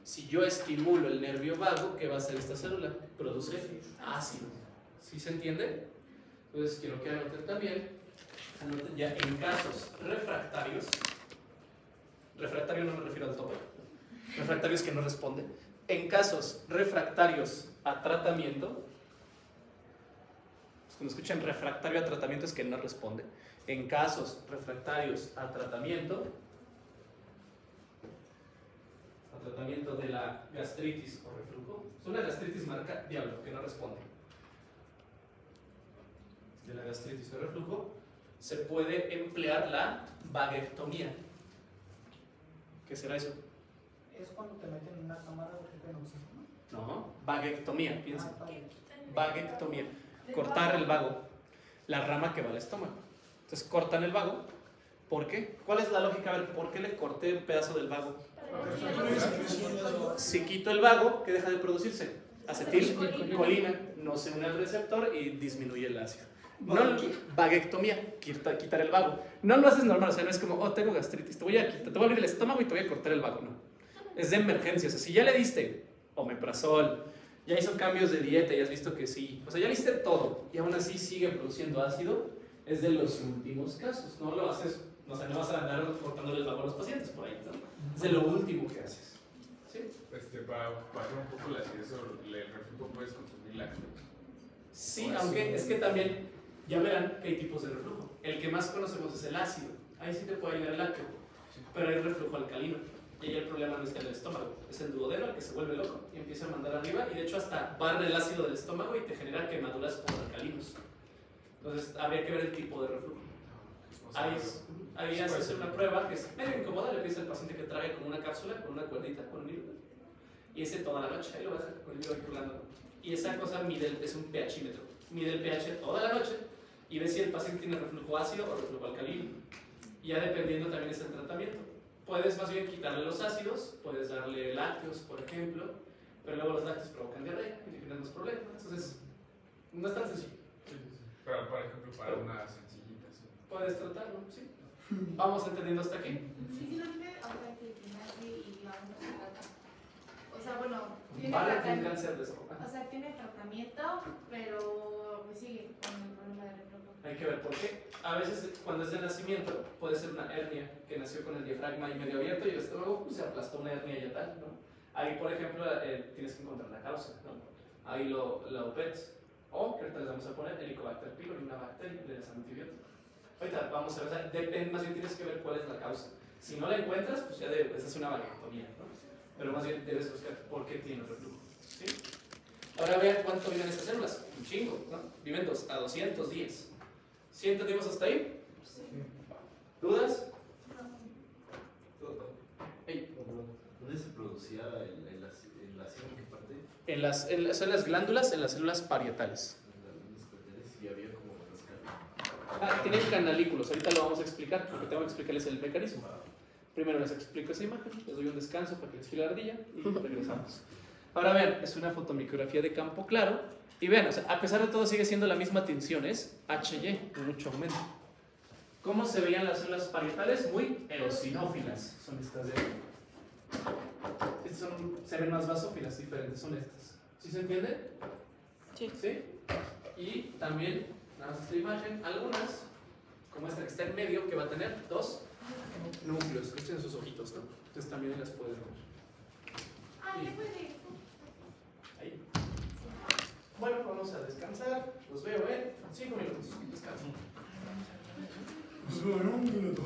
Si yo estimulo el nervio vago, ¿qué va a hacer esta célula? Produce ácido. ¿Sí se entiende? Entonces quiero que anoten también, anoten ya en casos refractarios. Refractario no me refiero al tope. Refractarios que no responden. En casos refractarios a tratamiento, cuando escuchan refractario a tratamiento es que no responde. En casos refractarios a tratamiento de la gastritis o reflujo, es una gastritis marca diablo que no responde. De la gastritis o reflujo se puede emplear la vaguectomía. ¿Qué será eso? Es cuando te meten en una cámara de oxígeno. No, vaguectomía, piensa. Vale. Vaguectomía, cortar el vago, la rama que va al estómago. Entonces cortan el vago. ¿Por qué? ¿Cuál es la lógica? A ver, ¿por qué le corté un pedazo del vago? Si quito el vago, ¿qué deja de producirse? Acetilcolina, no se une al receptor y disminuye el ácido. No, vaguectomía, quitar el vago. No lo haces normal, o sea, no es como, oh, tengo gastritis, te voy a abrir el estómago y te voy a cortar el vago, no. Es de emergencia, o sea, si ya le diste omeprazol, ya hizo cambios de dieta y has visto que sí, o sea, ya le diste todo y aún así sigue produciendo ácido, es de los últimos casos, no lo haces, o sea, no vas a andar cortándole el vago a los pacientes por ahí, ¿no? Es de lo último que haces. ¿Sí? Para bajar un poco la acidez o el reflujo puedes consumir lácteos. Sí, aunque es que también, ya verán que hay tipos de reflujo. El que más conocemos es el ácido, ahí sí te puede ayudar el lácteo, pero hay reflujo alcalino. Y ahí el problema no está en el estómago, es el duodeno el que se vuelve loco y empieza a mandar arriba y de hecho hasta barre el ácido del estómago y te genera quemaduras por alcalinos. Entonces habría que ver el tipo de reflujo. Ahí haces una prueba que es medio incómoda, le pides al paciente que trague como una cápsula, con una cuerdita, con un hilo, y ese toda la noche, ahí lo vas a con el hilo circulando. Y esa cosa es un pHímetro, mide el pH toda la noche y ve si el paciente tiene reflujo ácido o reflujo alcalino. Y ya dependiendo también es el tratamiento. Puedes más bien quitarle los ácidos, puedes darle lácteos, por ejemplo, pero luego los lácteos provocan diarrea y te generan los problemas. Entonces, no es tan sencillo. Pero, por ejemplo, para una sencillita, sí. Puedes tratarlo, sí. Vamos entendiendo hasta aquí. Sí, sí, no tiene otra que y digamos no se trata. O sea, bueno, tiene Vale, tiene tratamiento. cáncer de esófago. O sea, tiene tratamiento, pero pues sigue con el problema de reflujo. Hay que ver por qué. A veces, cuando es de nacimiento, puede ser una hernia que nació con el diafragma ahí medio abierto y el estómago pues, se aplastó una hernia y ya tal, ¿no? Ahí, por ejemplo, tienes que encontrar la causa, ¿no? Ahí la operas. O que ahorita les vamos a poner Helicobacter pylori, una bacteria que les da antibiótico. Ahorita vamos a ver, o sea, depende, más bien tienes que ver cuál es la causa. Si no la encuentras, pues ya debes hacer una valectomía, ¿no? Pero más bien debes buscar por qué tiene reflujo, ¿sí? Ahora vean cuánto viven estas células. Un chingo, ¿no? Viven a 200 días. ¿Sí entendimos hasta ahí? ¿Dudas? Hey. ¿Dónde se producía el ácido? ¿En qué parte? Son las glándulas, en las células parietales. Y había como unas Tienen canalículos, ahorita lo vamos a explicar, porque tengo que explicarles el mecanismo. Primero les explico esa imagen, les doy un descanso para que les file la ardilla y regresamos. Ahora vean, es una fotomicrografía de campo claro. Y vean, o sea, a pesar de todo sigue siendo la misma tensión, es HY, mucho aumento. ¿Cómo se veían las células parietales? Muy eosinófilas, son estas de aquí. Estas se ven más basófilas, diferentes son estas. ¿Sí se entiende? Sí. ¿Sí? Y también, nada más esta imagen, algunas, como esta que está en medio, que va a tener dos núcleos, que tienen sus ojitos, ¿no? Entonces también las puedes ver. Ah, ya puede ir. Ahí. Bueno, vamos a descansar. Los veo en 5 minutos. Descanso. Pues bueno, un minuto.